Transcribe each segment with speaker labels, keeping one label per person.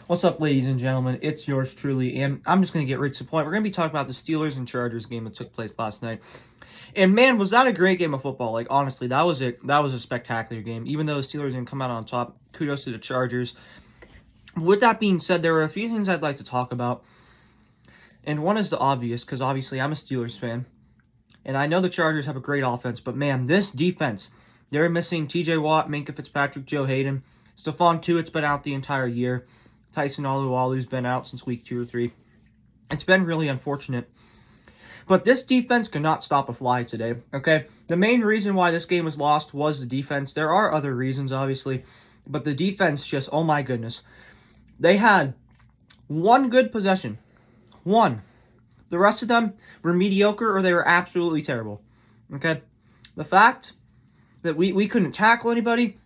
Speaker 1: What's up, ladies and gentlemen? It's yours truly, and I'm just going to get right to the point. We're going to be talking about the Steelers and Chargers game that took place last night. And man, was that a great game of football. Like, honestly, that was a spectacular game. Even though the Steelers didn't come out on top, kudos to the Chargers. With that being said, there were a few things I'd like to talk about. And one is the obvious, because obviously I'm a Steelers fan. And I know the Chargers have a great offense, but man, this defense, they're missing TJ Watt, Minkah Fitzpatrick, Joe Hayden. Stephon Tuitt's been out the entire year. Tyson Alualu's been out since week 2 or 3. It's been really unfortunate. But this defense could not stop a fly today, okay? The main reason why this game was lost was the defense. There are other reasons, obviously. But the defense just, oh my goodness. They had one good possession. One. The rest of them were mediocre or they were absolutely terrible, okay? The fact that we couldn't tackle anybody,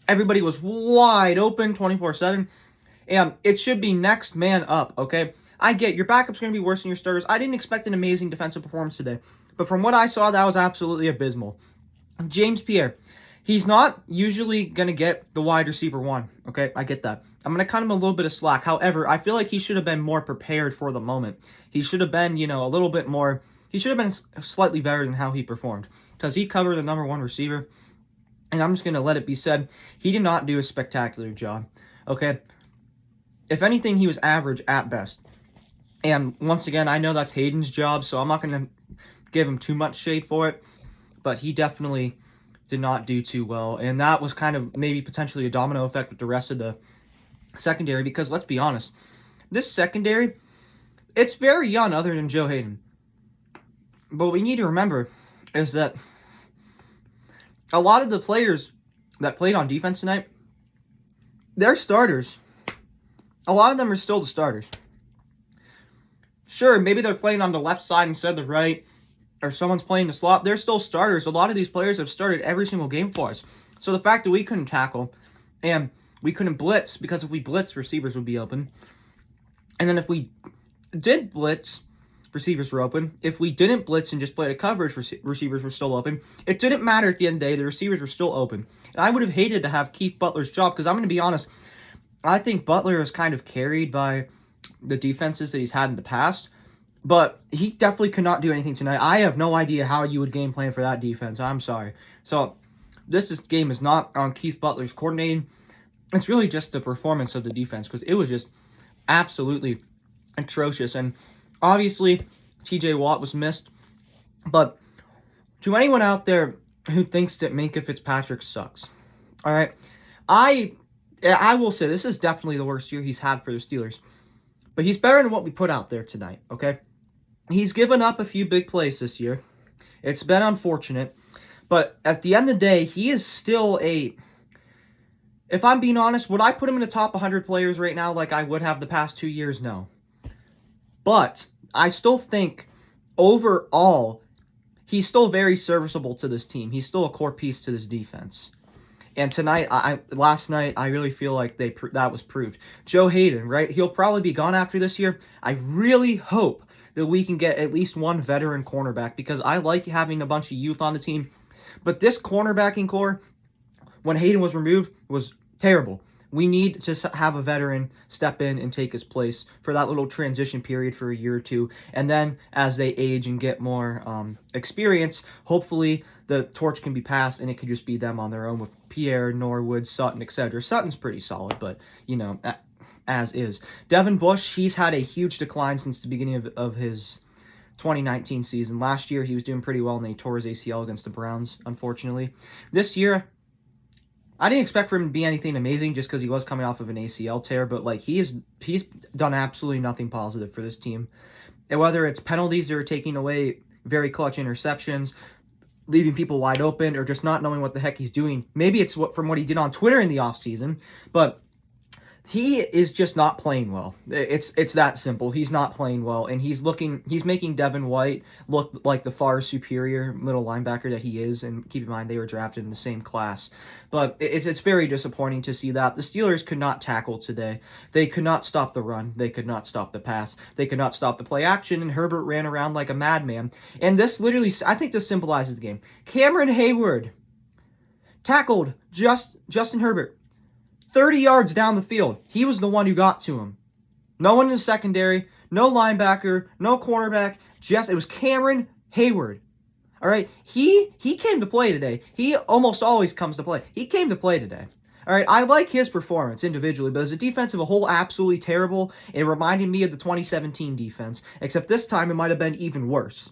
Speaker 1: everybody was wide open 24/7. And it should be next man up, okay? I get your backup's going to be worse than your starters. I didn't expect an amazing defensive performance today. But from what I saw, that was absolutely abysmal. James Pierre, he's not usually going to get the wide receiver one, okay? I get that. I'm going to cut him a little bit of slack. However, I feel like he should have been more prepared for the moment. He should have been, a little bit more... He should have been slightly better than how he performed. Because he covered the number one receiver. And I'm just going to let it be said, he did not do a spectacular job, okay? If anything, he was average at best. And once again, I know that's Hayden's job, so I'm not going to give him too much shade for it. But he definitely did not do too well. And that was kind of maybe potentially a domino effect with the rest of the secondary. Because let's be honest, this secondary, it's very young other than Joe Hayden. But what we need to remember is that a lot of the players that played on defense tonight, they're starters. A lot of them are still the starters. Sure, maybe they're playing on the left side instead of the right, or someone's playing the slot. They're still starters. A lot of these players have started every single game for us. So the fact that we couldn't tackle and we couldn't blitz, because if we blitz, receivers would be open. And then if we did blitz, receivers were open. If we didn't blitz and just played a coverage, receivers were still open. It didn't matter at the end of the day. The receivers were still open. And I would have hated to have Keith Butler's job, because I'm going to be honest, I think Butler is kind of carried by the defenses that he's had in the past, but he definitely could not do anything tonight. I have no idea how you would game plan for that defense. I'm sorry. So this game is not on Keith Butler's coordinating. It's really just the performance of the defense, because it was just absolutely atrocious. And obviously, TJ Watt was missed, but to anyone out there who thinks that Minkah Fitzpatrick sucks, all right, I will say this is definitely the worst year he's had for the Steelers. But he's better than what we put out there tonight, okay? He's given up a few big plays this year. It's been unfortunate. But at the end of the day, he is still if I'm being honest, would I put him in the top 100 players right now like I would have the past 2 years? No. But I still think overall, he's still very serviceable to this team. He's still a core piece to this defense. And tonight, last night, I really feel like that was proved. Joe Hayden, right? He'll probably be gone after this year. I really hope that we can get at least one veteran cornerback, because I like having a bunch of youth on the team. But this cornerbacking core, when Hayden was removed, was terrible. We need to have a veteran step in and take his place for that little transition period for a year or two. And then as they age and get more experience, hopefully the torch can be passed and it could just be them on their own with Pierre, Norwood, Sutton, etc. Sutton's pretty solid, but, as is. Devin Bush, he's had a huge decline since the beginning of his 2019 season. Last year, he was doing pretty well, and then he tore his ACL against the Browns, unfortunately. This year, I didn't expect for him to be anything amazing just because he was coming off of an ACL tear, but he's done absolutely nothing positive for this team. And whether it's penalties that are taking away very clutch interceptions, leaving people wide open, or just not knowing what the heck he's doing. Maybe it's from what he did on Twitter in the offseason, but he is just not playing well. It's that simple. He's not playing well, and he's making Devin White look like the far superior middle linebacker that he is. And keep in mind, they were drafted in the same class. But it's very disappointing to see that. The Steelers could not tackle today. They could not stop the run. They could not stop the pass. They could not stop the play action, and Herbert ran around like a madman. And this literally, I think this symbolizes the game. Cameron Hayward tackled Justin Herbert 30 yards down the field. He was the one who got to him. No one in the secondary, no linebacker, no cornerback. It was Cameron Hayward. All right, he came to play today. He almost always comes to play. He came to play today. All right, I like his performance individually, but as a defense of a whole, absolutely terrible. It reminded me of the 2017 defense, except this time it might have been even worse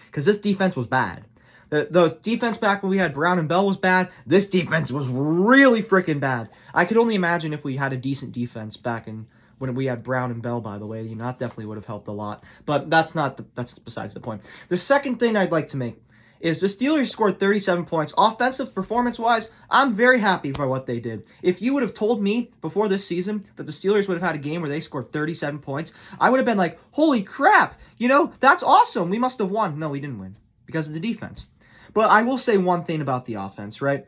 Speaker 1: because this defense was bad. The defense back when we had Brown and Bell was bad. This defense was really freaking bad. I could only imagine if we had a decent defense back in when we had Brown and Bell, by the way. That definitely would have helped a lot. But that's besides the point. The second thing I'd like to make is the Steelers scored 37 points. Offensive performance-wise, I'm very happy for what they did. If you would have told me before this season that the Steelers would have had a game where they scored 37 points, I would have been like, holy crap, that's awesome. We must have won. No, we didn't win because of the defense. But I will say one thing about the offense, right?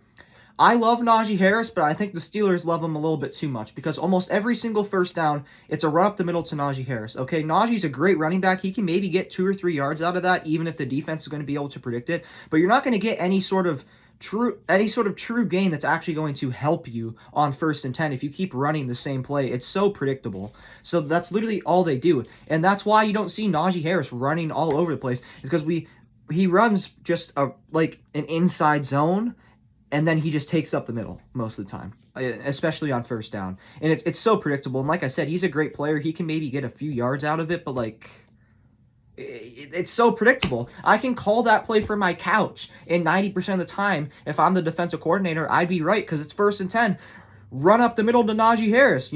Speaker 1: I love Najee Harris, but I think the Steelers love him a little bit too much because almost every single first down, it's a run up the middle to Najee Harris. Okay, Najee's a great running back. He can maybe get 2 or 3 yards out of that, even if the defense is going to be able to predict it. But you're not going to get any sort of true gain that's actually going to help you on 1st and 10 if you keep running the same play. It's so predictable. So that's literally all they do, and that's why you don't see Najee Harris running all over the place. Is because he runs just like an inside zone. And then he just takes up the middle most of the time, especially on 1st down. And it's so predictable. And like I said, he's a great player. He can maybe get a few yards out of it, but it's so predictable. I can call that play from my couch. And 90% of the time, if I'm the defensive coordinator, I'd be right because it's 1st and 10. Run up the middle to Najee Harris,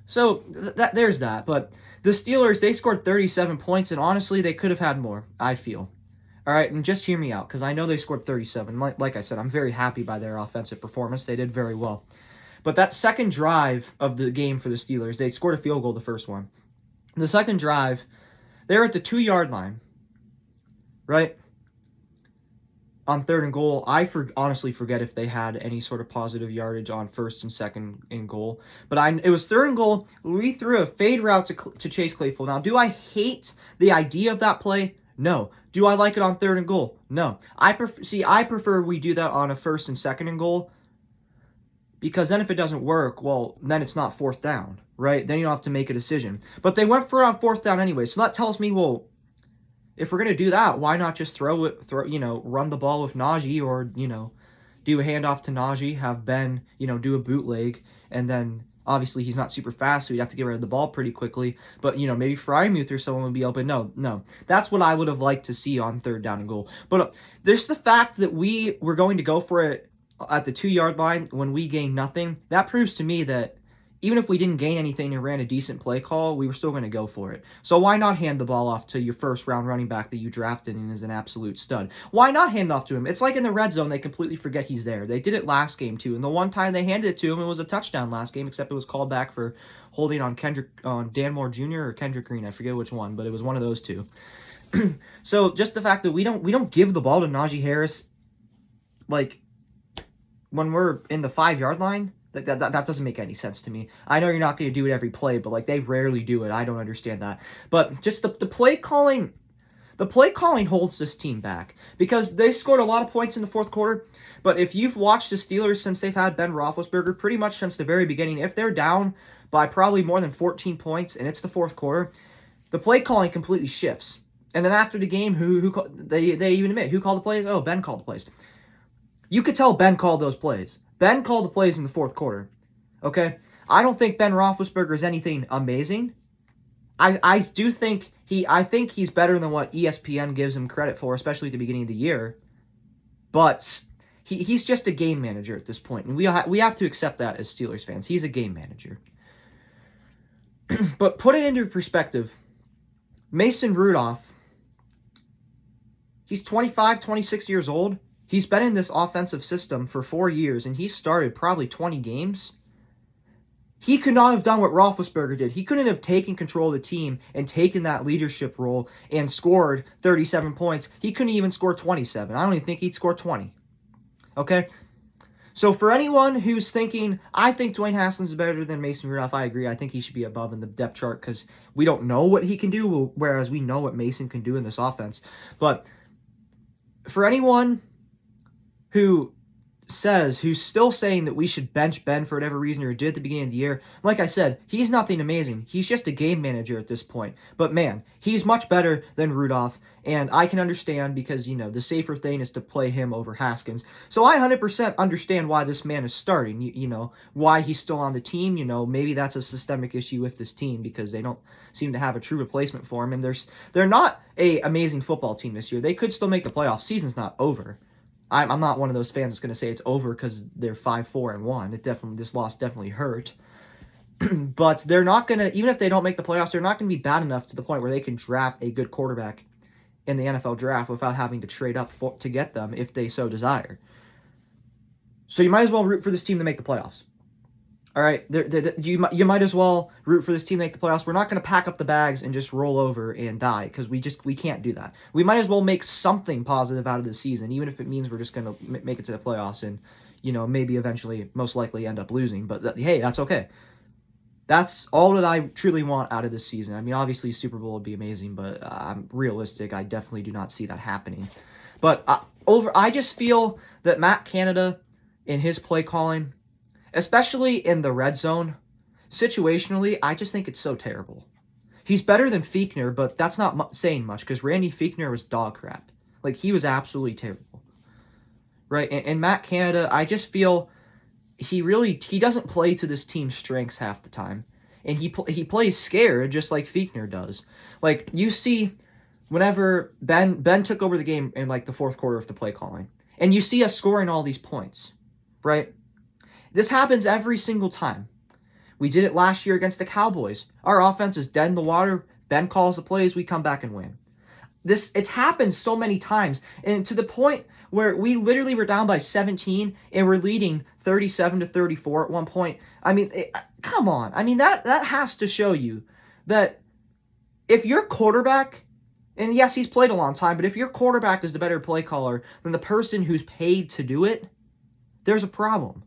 Speaker 1: So there's that. But the Steelers, they scored 37 points, and honestly, they could have had more, I feel. All right, and just hear me out, because I know they scored 37. Like I said, I'm very happy by their offensive performance. They did very well. But that second drive of the game for the Steelers, they scored a field goal the first one. The second drive, they were at the 2-yard line, right? On 3rd and goal, I honestly forget if they had any sort of positive yardage on 1st and 2nd and goal. But it was 3rd and goal. We threw a fade route to Chase Claypool. Now, do I hate the idea of that play? No. Do I like it on 3rd and goal? No. I prefer we do that on a 1st and 2nd and goal, because then if it doesn't work, well, then it's not 4th down, right? Then you don't have to make a decision. But they went for it on 4th down anyway, so that tells me, well, if we're going to do that, why not just run the ball with Najee, or, do a handoff to Najee, have Ben, do a bootleg, and then obviously he's not super fast, so he'd have to get rid of the ball pretty quickly. But, maybe Frymuth or someone would be open. No. That's what I would have liked to see on 3rd down and goal. But there's the fact that we were going to go for it at the 2-yard line when we gained nothing. That proves to me that even if we didn't gain anything and ran a decent play call, we were still going to go for it. So why not hand the ball off to your 1st-round running back that you drafted and is an absolute stud? Why not hand it off to him? It's like in the red zone, they completely forget he's there. They did it last game, too. And the one time they handed it to him, it was a touchdown last game, except it was called back for holding on Dan Moore Jr. or Kendrick Green. I forget which one, but it was one of those two. So just the fact that we don't give the ball to Najee Harris, like, when we're in the 5-yard line, that doesn't make any sense to me. I know you're not going to do it every play, but they rarely do it. I don't understand that. But just the play calling holds this team back, because they scored a lot of points in the 4th quarter. But if you've watched the Steelers since they've had Ben Roethlisberger, pretty much since the very beginning, if they're down by probably more than 14 points and it's the 4th quarter, the play calling completely shifts. And then after the game, they even admit who called the plays? Oh, Ben called the plays. You could tell Ben called those plays. Ben called the plays in the 4th quarter, okay? I don't think Ben Roethlisberger is anything amazing. I do think he's better than what ESPN gives him credit for, especially at the beginning of the year. But he's just a game manager at this point, and we have to accept that as Steelers fans. He's a game manager. But put it into perspective, Mason Rudolph, he's 25, 26 years old. He's been in this offensive system for 4 years, and he started probably 20 games. He could not have done what Roethlisberger did. He couldn't have taken control of the team and taken that leadership role and scored 37 points. He couldn't even score 27. I don't even think he'd score 20. Okay? So for anyone who's thinking, I think Dwayne Haskins is better than Mason Rudolph, I agree. I think he should be above in the depth chart because we don't know what he can do, whereas we know what Mason can do in this offense. But for anyone who who's still saying that we should bench Ben for whatever reason or did at the beginning of the year, like I said, he's nothing amazing. He's just a game manager at this point. But man, he's much better than Rudolph, and I can understand because, the safer thing is to play him over Haskins. So I 100% understand why this man is starting, why he's still on the team. Maybe that's a systemic issue with this team because they don't seem to have a true replacement for him, and they're not a amazing football team this year. They could still make the playoffs. Season's not over. I'm not one of those fans that's going to say it's over because they're 5-4-1. This loss definitely hurt. But they're not going to, even if they don't make the playoffs, they're not going to be bad enough to the point where they can draft a good quarterback in the NFL draft without having to trade up to get them if they so desire. So you might as well root for this team to make the playoffs. All right, you might as well root for this team to make the playoffs. We're not going to pack up the bags and just roll over and die because we can't do that. We might as well make something positive out of this season, even if it means we're just going to make it to the playoffs and, maybe eventually, most likely end up losing. But hey, that's okay. That's all that I truly want out of this season. I mean, obviously, Super Bowl would be amazing, but I'm realistic. I definitely do not see that happening. But I just feel that Matt Canada in his play calling, especially in the red zone, situationally, I just think it's so terrible. He's better than Fiechner, but that's not saying much because Randy Fiechner was dog crap. Like, he was absolutely terrible. Right? And Matt Canada, I just feel he doesn't play to this team's strengths half the time. And he plays scared just like Fiechner does. Like, you see, whenever Ben took over the game in, like, the fourth quarter of the play calling, and you see us scoring all these points, right? This happens every single time. We did it last year against the Cowboys. Our offense is dead in the water. Ben calls the plays. We come back and win. It's happened so many times, and to the point where we literally were down by 17 and we're leading 37-34 at one point. I mean, come on. I mean, that has to show you that if your quarterback, and yes, he's played a long time, but if your quarterback is the better play caller than the person who's paid to do it, there's a problem.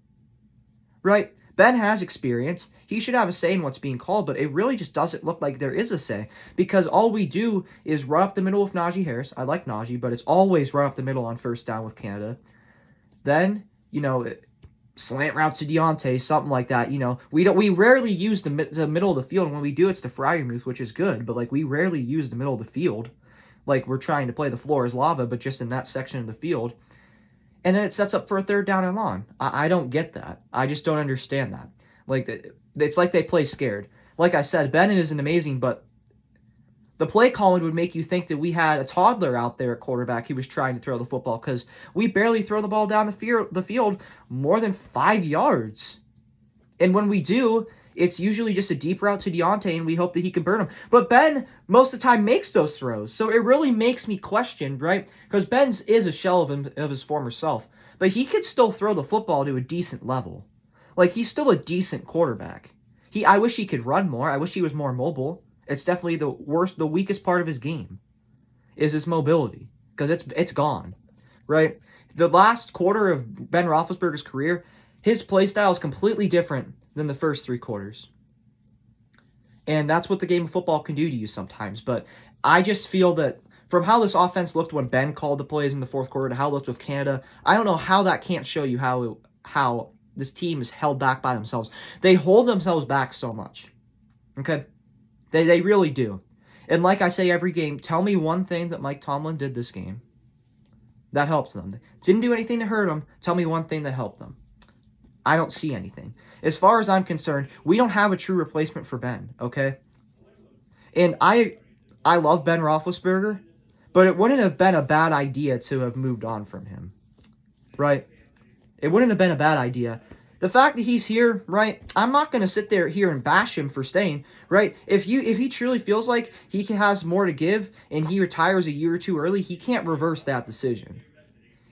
Speaker 1: Right? Ben has experience. He should have a say in what's being called, but it really just doesn't look like there is a say because all we do is run up the middle with Najee Harris. I like Najee, but it's always run up the middle on first down with Canada. Then, slant route to Deontay, something like that. We rarely use the middle of the field, and when we do, it's to Freiermuth, which is good, but we rarely use the middle of the field. Like, we're trying to play the floor as lava, but just in that section of the field. And then it sets up for a third down and long. I don't get that. I just don't understand that. It's like they play scared. Like I said, Ben isn't amazing, but the play calling would make you think that we had a toddler out there at quarterback who was trying to throw the football because we barely throw the ball down the field more than 5 yards. And when we do, it's usually just a deep route to Deontay, and we hope that he can burn him. But Ben, most of the time, makes those throws. So it really makes me question, right? Because Ben is a shell of his former self. But he could still throw the football to a decent level. Like, he's still a decent quarterback. I wish he could run more. I wish he was more mobile. It's definitely the weakest part of his game is his mobility. Because it's gone, right? The last quarter of Ben Roethlisberger's career, his play style is completely different than the first 3 quarters. And that's what the game of football can do to you sometimes. But I just feel that from how this offense looked when Ben called the plays in the fourth quarter to how it looked with Canada, I don't know how that can't show you how this team is held back by themselves. They hold themselves back so much. Okay? They really do. And like I say every game, tell me one thing that Mike Tomlin did this game that helped them. Didn't do anything to hurt them. Tell me one thing that helped them. I don't see anything. As far as I'm concerned, we don't have a true replacement for Ben, okay? And I love Ben Roethlisberger, but it wouldn't have been a bad idea to have moved on from him, right? It wouldn't have been a bad idea. The fact that he's here, right, I'm not going to sit here and bash him for staying, right? If he truly feels like he has more to give and he retires a year or two early, he can't reverse that decision.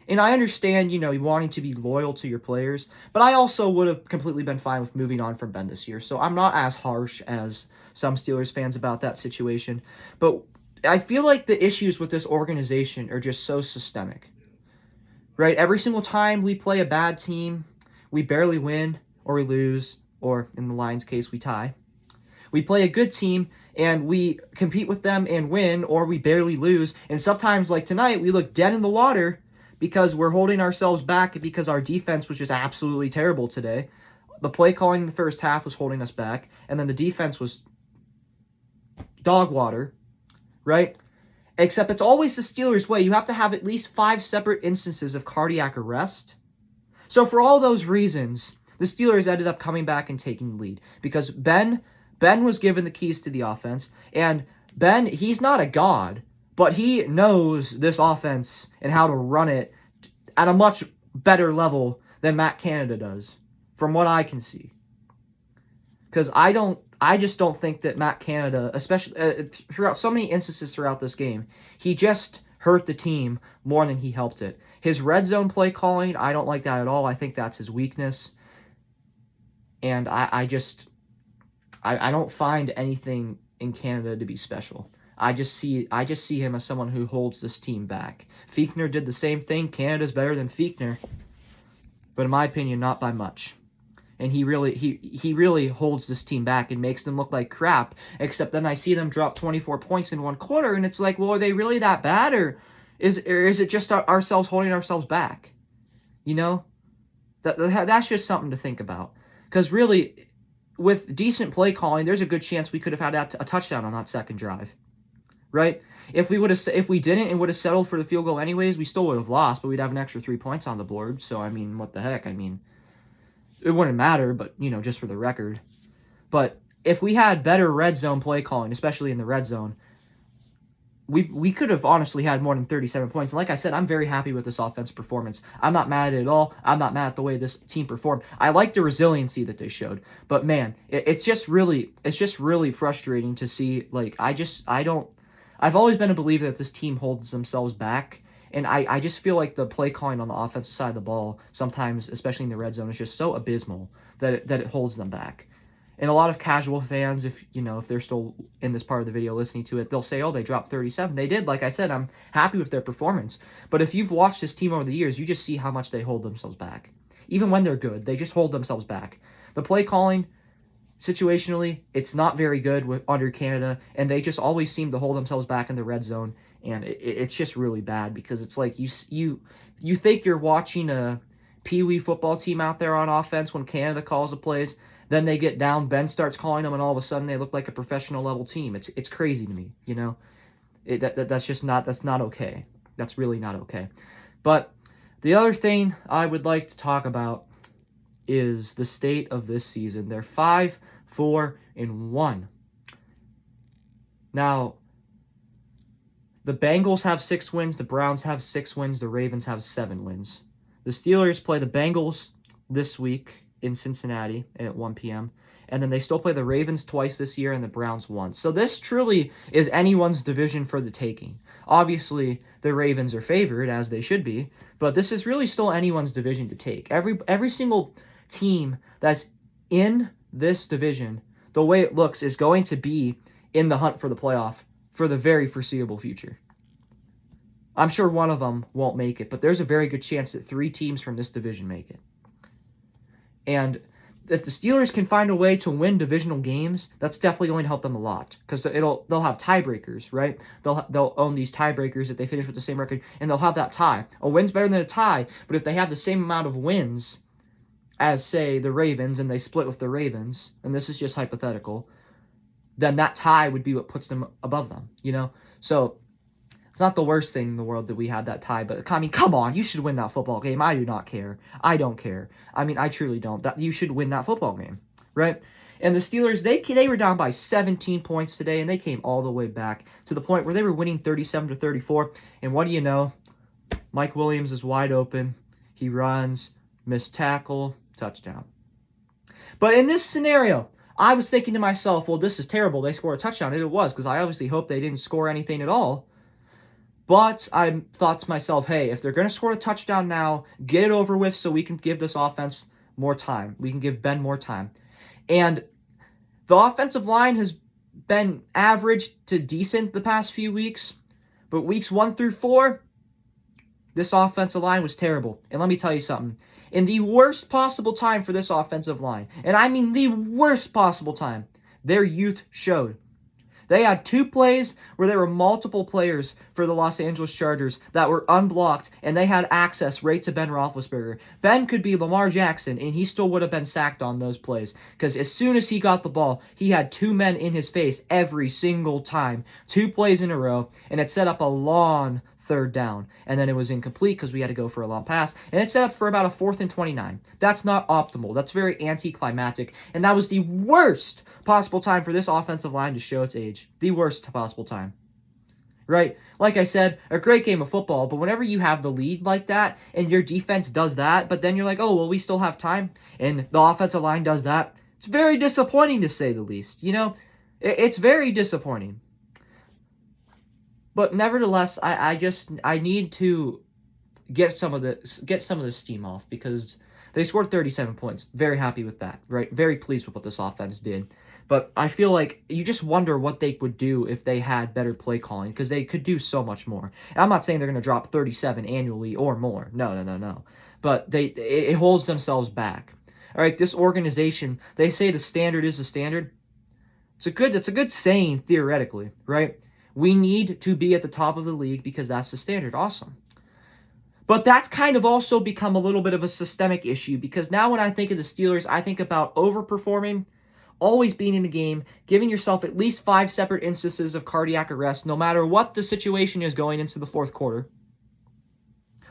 Speaker 1: And I understand, you wanting to be loyal to your players, but I also would have completely been fine with moving on from Ben this year. So I'm not as harsh as some Steelers fans about that situation. But I feel like the issues with this organization are just so systemic, right? Every single time we play a bad team, we barely win or we lose, or in the Lions' case, we tie. We play a good team and we compete with them and win, or we barely lose. And sometimes, like tonight, we look dead in the water because we're holding ourselves back because our defense was just absolutely terrible today. The play calling in the first half was holding us back, and then the defense was dog water, right? Except it's always the Steelers' way. You have to have at least 5 separate instances of cardiac arrest. So for all those reasons, the Steelers ended up coming back and taking the lead because Ben was given the keys to the offense, and Ben, he's not a god, but he knows this offense and how to run it at a much better level than Matt Canada does, from what I can see. Because I just don't think that Matt Canada, especially throughout so many instances throughout this game, he just hurt the team more than he helped it. His red zone play calling, I don't like that at all. I think that's his weakness. And I don't find anything in Canada to be special. I just see him as someone who holds this team back. Fiechner did the same thing. Canada's better than Fiechner, but in my opinion, not by much. And he really holds this team back and makes them look like crap. Except then I see them drop 24 points in one quarter, and it's like, well, are they really that bad, or is it just ourselves holding ourselves back? You know, that's just something to think about. Because really, with decent play calling, there's a good chance we could have had a touchdown on that second drive, right? If we didn't and would have settled for the field goal anyways, we still would have lost, but we'd have an extra 3 points on the board. So I mean, what the heck? I mean, it wouldn't matter, but just for the record. But if we had better red zone play calling, especially in the red zone, we could have honestly had more than 37 points. And like I said, I'm very happy with this offensive performance. I'm not mad at it at all. I'm not mad at the way this team performed. I like the resiliency that they showed. But man, it's just really frustrating to see. Like, I've always been a believer that this team holds themselves back. And I just feel like the play calling on the offensive side of the ball, sometimes, especially in the red zone, is just so abysmal that it holds them back. And a lot of casual fans, if they're still in this part of the video listening to it, they'll say, oh, they dropped 37. They did. Like I said, I'm happy with their performance. But if you've watched this team over the years, you just see how much they hold themselves back. Even when they're good, they just hold themselves back. The play calling, situationally, it's not very good under Canada, and they just always seem to hold themselves back in the red zone. And it's just really bad because it's like you think you're watching a peewee football team out there on offense when Canada calls the plays. Then they get down, Ben starts calling them, and all of a sudden they look like a professional level team. It's crazy to me, that's not okay. That's really not okay. But the other thing I would like to talk about is the state of this season. They're 5-4-1. Now, the Bengals have 6 wins, the Browns have 6 wins, the Ravens have 7 wins. The Steelers play the Bengals this week in Cincinnati at 1 p.m. And then they still play the Ravens twice this year and the Browns once. So this truly is anyone's division for the taking. Obviously, the Ravens are favored, as they should be, but this is really still anyone's division to take. Every single team that's in this division, the way it looks, is going to be in the hunt for the playoff for the very foreseeable future. I'm sure one of them won't make it, but there's a very good chance that 3 teams from this division make it. And if the Steelers can find a way to win divisional games, that's definitely going to help them a lot because they'll have tiebreakers, right? They'll own these tiebreakers if they finish with the same record, and they'll have that tie. A win's better than a tie, but if they have the same amount of wins as, say, the Ravens, and they split with the Ravens, and this is just hypothetical, then that tie would be what puts them above them, So it's not the worst thing in the world that we had that tie, but I mean, come on, you should win that football game. I do not care. I don't care. I mean, I truly don't. That you should win that football game, right? And the Steelers, they were down by 17 points today, and they came all the way back to the point where they were winning 37-34. And what do you know? Mike Williams is wide open. He runs, missed tackle, touchdown. But in this scenario, I was thinking to myself, well, this is terrible. They scored a touchdown. And it was, because I obviously hope they didn't score anything at all. But I thought to myself, hey, if they're going to score a touchdown now, get it over with so we can give this offense more time. We can give Ben more time. And the offensive line has been average to decent the past few weeks. But weeks 1 through 4, this offensive line was terrible. And let me tell you something. In the worst possible time for this offensive line, and I mean the worst possible time, their youth showed. They had 2 plays where there were multiple players for the Los Angeles Chargers that were unblocked, and they had access right to Ben Roethlisberger. Ben could be Lamar Jackson, and he still would have been sacked on those plays, because as soon as he got the ball, he had 2 men in his face every single time. 2 plays in a row, and it set up a long third down, and then it was incomplete because we had to go for a long pass, and it set up for about a 4th and 29. That's not optimal. That's very anticlimactic, and that was the worst possible time for this offensive line to show its age. The worst possible time. Right? Like I said, a great game of football, but whenever you have the lead like that, and your defense does that, but then you're like, oh, well, we still have time, and the offensive line does that, it's very disappointing to say the least. You know, it's very disappointing. But nevertheless, I need to get some of the steam off, because they scored 37 points. Very happy with that, right? Very pleased with what this offense did. But I feel like you just wonder what they would do if they had better play calling, because they could do so much more. And I'm not saying they're going to drop 37 annually or more. No. But it holds themselves back. All right, this organization, they say the standard is the standard. It's a good saying theoretically, right? We need to be at the top of the league because that's the standard. Awesome. But that's kind of also become a little bit of a systemic issue, because now when I think of the Steelers, I think about overperforming, always being in the game, giving yourself at least 5 separate instances of cardiac arrest, no matter what the situation is going into the 4th quarter.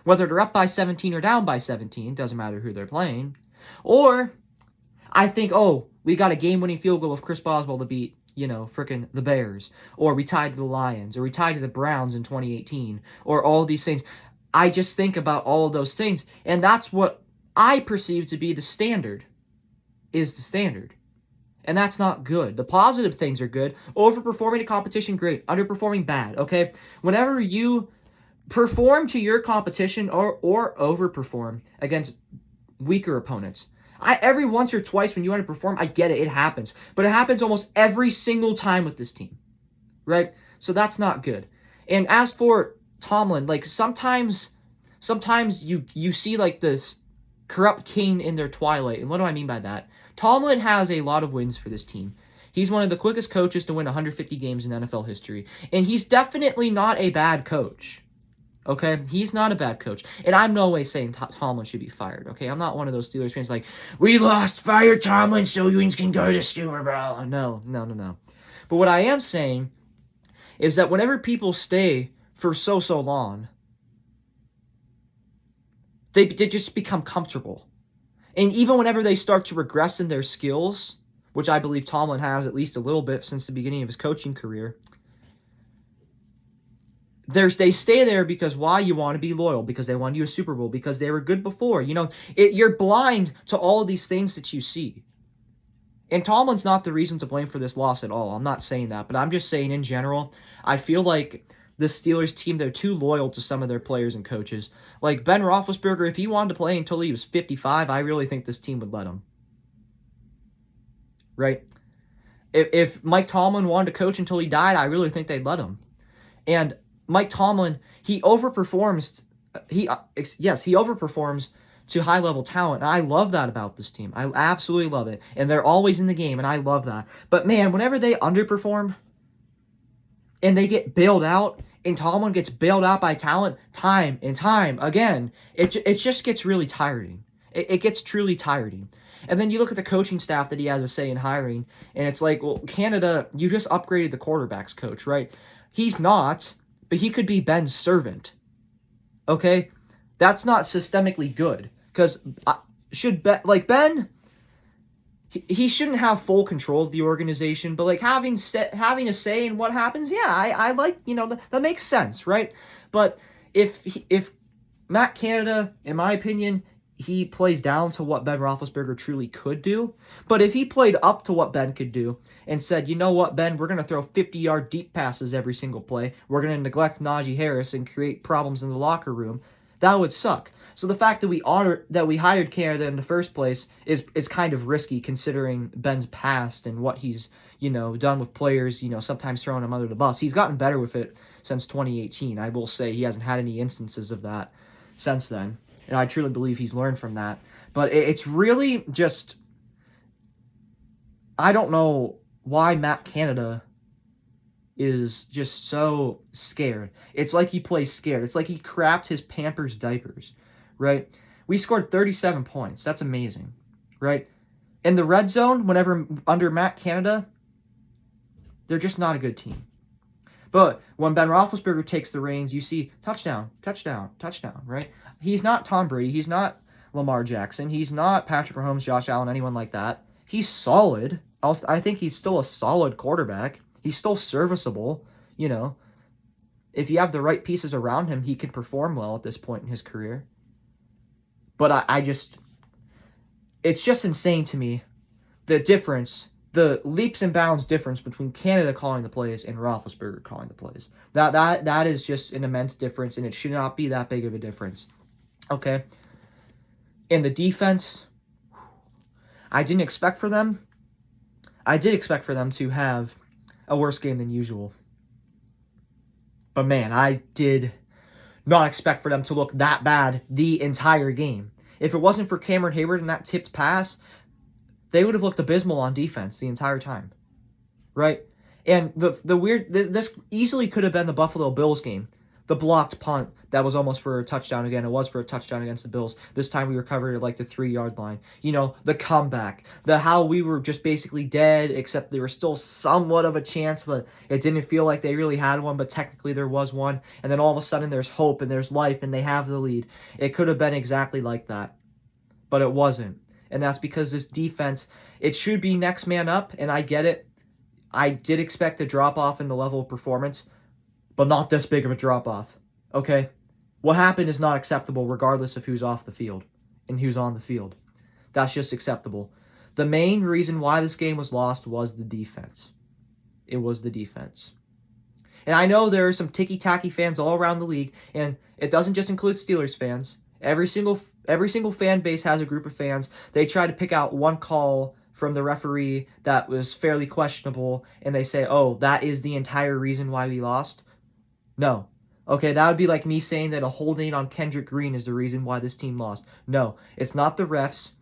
Speaker 1: Whether they're up by 17 or down by 17, doesn't matter who they're playing. Or I think, oh, we got a game-winning field goal with Chris Boswell to beat, frickin' the Bears, or we tied to the Lions, or we tied to the Browns in 2018, or all these things. I just think about all of those things, and that's what I perceive to be the standard, is the standard. And that's not good. The positive things are good. Overperforming the competition, great. Underperforming, bad, okay? Whenever you perform to your competition or overperform against weaker opponents, every once or twice when you underperform, I get it, it happens. But it happens almost every single time with this team, right? So that's not good. And as for Tomlin, like sometimes you see like this corrupt king in their twilight. And what do I mean by that? Tomlin has a lot of wins for this team. He's one of the quickest coaches to win 150 games in NFL history. And he's definitely not a bad coach. Okay? He's not a bad coach. And I'm no way saying Tomlin should be fired. Okay? I'm not one of those Steelers fans like, we lost, fire Tomlin so you can go to Super Bowl. No. But what I am saying is that whenever people stay for so long, they just become comfortable. And even whenever they start to regress in their skills, which I believe Tomlin has at least a little bit since the beginning of his coaching career, they stay there because why? You want to be loyal, because they won you a Super Bowl, because they were good before. You're blind to all of these things that you see. And Tomlin's not the reason to blame for this loss at all. I'm not saying that, but I'm just saying in general, I feel like the Steelers team, they're too loyal to some of their players and coaches. Like Ben Roethlisberger, if he wanted to play until he was 55, I really think this team would let him. Right? If Mike Tomlin wanted to coach until he died, I really think they'd let him. And Mike Tomlin, he overperforms. He overperforms to high-level talent, and I love that about this team. I absolutely love it. And they're always in the game, and I love that. But man, whenever they underperform and they get bailed out, and Tomlin gets bailed out by talent time and time again, it just gets really tiring. It gets truly tiring. And then you look at the coaching staff that he has a say in hiring, and it's like, well, Canada, you just upgraded the quarterbacks coach, right? He's not, but he could be Ben's servant. Okay? That's not systemically good. Because Ben, he shouldn't have full control of the organization, but like having a say in what happens, yeah, I like, that makes sense, right? But if Matt Canada, in my opinion, he plays down to what Ben Roethlisberger truly could do. But if he played up to what Ben could do and said, you know what, Ben, we're going to throw 50-yard deep passes every single play. We're going to neglect Najee Harris and create problems in the locker room. That would suck. So the fact that we hired Canada in the first place is kind of risky considering Ben's past and what he's, done with players, sometimes throwing them under the bus. He's gotten better with it since 2018. I will say he hasn't had any instances of that since then. And I truly believe he's learned from that. But it's really just, I don't know why Matt Canada is just so scared. It's like he plays scared. It's like he crapped his Pampers diapers, right? We scored 37 points. That's amazing, right? In the red zone, whenever under Matt Canada, they're just not a good team. But when Ben Roethlisberger takes the reins, you see touchdown, touchdown, touchdown, right? He's not Tom Brady. He's not Lamar Jackson. He's not Patrick Mahomes, Josh Allen, anyone like that. He's solid. I think he's still a solid quarterback. He's still serviceable, you know. If you have the right pieces around him, he can perform well at this point in his career. But it's just insane to me, the difference, the leaps and bounds difference between Canada calling the plays and Roethlisberger calling the plays. That is just an immense difference, and it should not be that big of a difference. Okay? In the defense, I did expect for them to have a worse game than usual. But man, I did not expect for them to look that bad the entire game. If it wasn't for Cameron Hayward and that tipped pass, they would have looked abysmal on defense the entire time, right? And this easily could have been the Buffalo Bills game. The blocked punt that was almost for a touchdown again. It was for a touchdown against the Bills. This time we recovered at like the 3-yard line. You know, the comeback. How we were just basically dead, except there was still somewhat of a chance, but it didn't feel like they really had one, but technically there was one. And then all of a sudden there's hope and there's life and they have the lead. It could have been exactly like that, but it wasn't. And that's because this defense, it should be next man up, and I get it. I did expect a drop-off in the level of performance, but not this big of a drop-off, okay? What happened is not acceptable regardless of who's off the field and who's on the field. That's just acceptable. The main reason why this game was lost was the defense. It was the defense. And I know there are some ticky-tacky fans all around the league, and it doesn't just include Steelers fans. Every single fan base has a group of fans. They try to pick out one call from the referee that was fairly questionable, and they say, oh, that is the entire reason why we lost. No. Okay, that would be like me saying that a holding on Kendrick Green is the reason why this team lost. No, it's not the refs.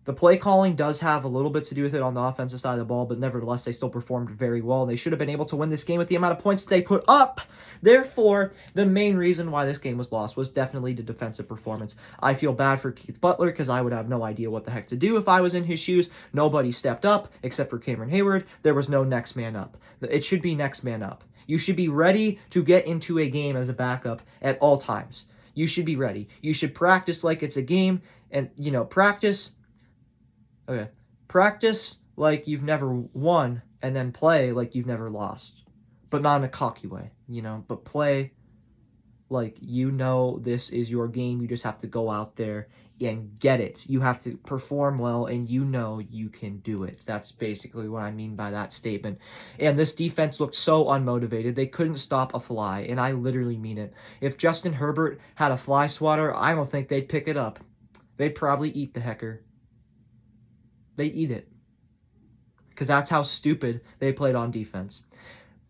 Speaker 1: The play calling does have a little bit to do with it on the offensive side of the ball, but nevertheless, they still performed very well. They should have been able to win this game with the amount of points they put up. Therefore, the main reason why this game was lost was definitely the defensive performance. I feel bad for Keith Butler because I would have no idea what the heck to do if I was in his shoes. Nobody stepped up except for Cameron Hayward. There was no next man up. It should be next man up. You should be ready to get into a game as a backup at all times. You should be ready. You should practice like it's a game and, practice like you've never won and then play like you've never lost. But not in a cocky way, but play like this is your game. You just have to go out there and get it. You have to perform well and you can do it. That's basically what I mean by that statement. And this defense looked so unmotivated. They couldn't stop a fly, and I literally mean it. If Justin Herbert had a fly swatter, I don't think they'd pick it up. They'd probably eat the hecker. They eat it because that's how stupid they played on defense.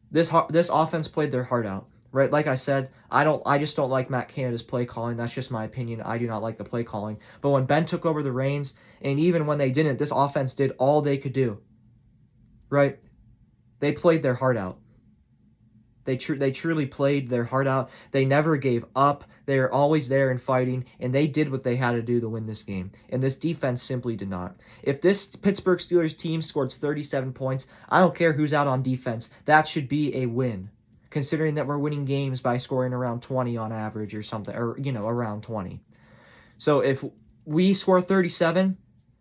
Speaker 1: This offense played their heart out, right? Like I said, I just don't like Matt Canada's play calling. That's just my opinion. I do not like the play calling. But when Ben took over the reins, and even when they didn't, this offense did all they could do, right? They played their heart out. They truly played their heart out. They never gave up. They are always there and fighting, and they did what they had to do to win this game. And this defense simply did not. If this Pittsburgh Steelers team scores 37 points, I don't care who's out on defense. That should be a win, considering that we're winning games by scoring around 20 on average or something, or, around 20. So if we score 37,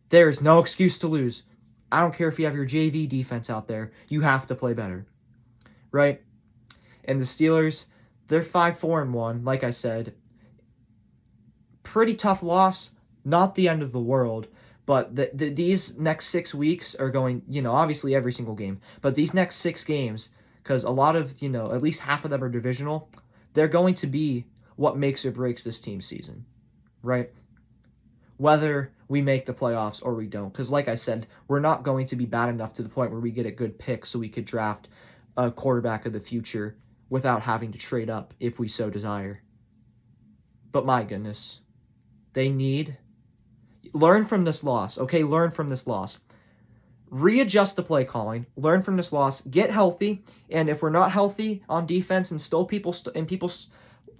Speaker 1: there's no excuse to lose. I don't care if you have your JV defense out there. You have to play better, right? And the Steelers, they're 5-4-1, like I said. Pretty tough loss, not the end of the world, but these next 6 weeks are going, obviously every single game, but these next 6 games, because a lot of, at least half of them are divisional, they're going to be what makes or breaks this team's season, right? Whether we make the playoffs or we don't, because like I said, we're not going to be bad enough to the point where we get a good pick so we could draft a quarterback of the future without having to trade up if we so desire. But my goodness, learn from this loss, okay? Learn from this loss. readjust the play calling, learn from this loss, get healthy, and if we're not healthy on defense and still people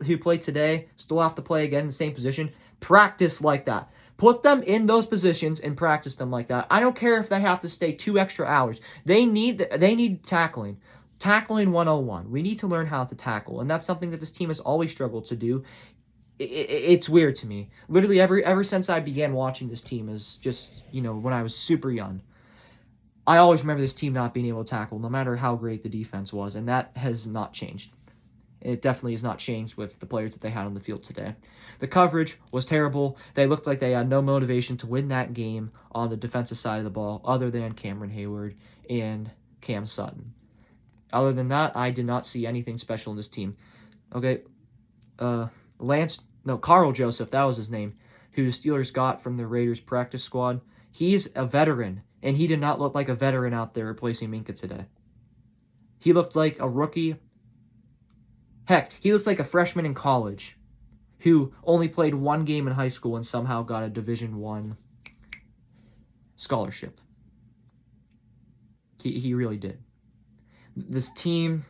Speaker 1: who play today still have to play again in the same position, practice like that. Put them in those positions and practice them like that. I don't care if they have to stay 2 extra hours. They need tackling. Tackling 101. We need to learn how to tackle, and that's something that this team has always struggled to do. It's weird to me. Literally ever since I began watching this team, is just, when I was super young. I always remember this team not being able to tackle, no matter how great the defense was, and that has not changed. It definitely has not changed with the players that they had on the field today. The coverage was terrible. They looked like they had no motivation to win that game on the defensive side of the ball, other than Cameron Hayward and Cam Sutton. Other than that, I did not see anything special in this team. Okay, Carl Joseph, that was his name, who the Steelers got from the Raiders practice squad. He's a veteran, and he did not look like a veteran out there replacing Minka today. He looked like a rookie. Heck, he looked like a freshman in college who only played 1 game in high school and somehow got a Division I scholarship. He really did. This team,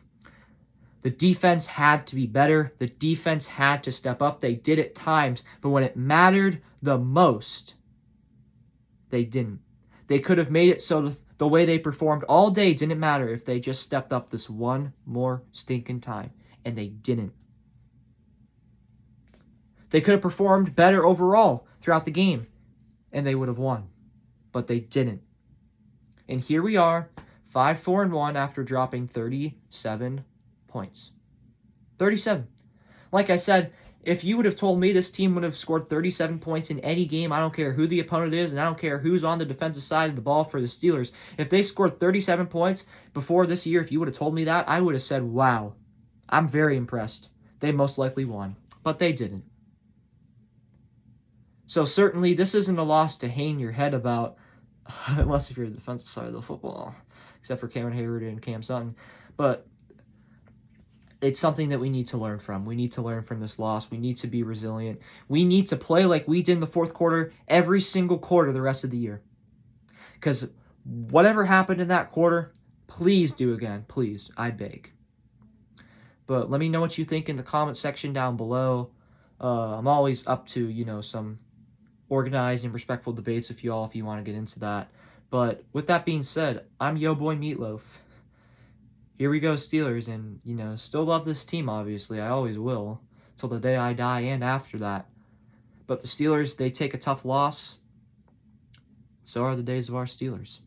Speaker 1: the defense had to be better. The defense had to step up. They did at times, but when it mattered the most, they didn't. They could have made it so the way they performed all day didn't matter if they just stepped up this one more stinking time, and they didn't. They could have performed better overall throughout the game, and they would have won, but they didn't. And here we are, 5-4-1 after dropping 37 points. 37. Like I said, if you would have told me this team would have scored 37 points in any game, I don't care who the opponent is, and I don't care who's on the defensive side of the ball for the Steelers, if they scored 37 points before this year, if you would have told me that, I would have said, wow, I'm very impressed. They most likely won, but they didn't. So certainly this isn't a loss to hang your head about, unless if you're the defensive side of the football, except for Cameron Hayward and Cam Sutton. But it's something that we need to learn from. We need to learn from this loss. We need to be resilient. We need to play like we did in the fourth quarter every single quarter the rest of the year. Because whatever happened in that quarter, please do again. Please, I beg. But let me know what you think in the comment section down below. I'm always up to, some organized and respectful debates with you all if you want to get into that. But with that being said, I'm Yo Boy Meatloaf. Here we go, Steelers, and, still love this team, obviously. I always will, till the day I die and after that. But the Steelers, they take a tough loss. So are the days of our Steelers.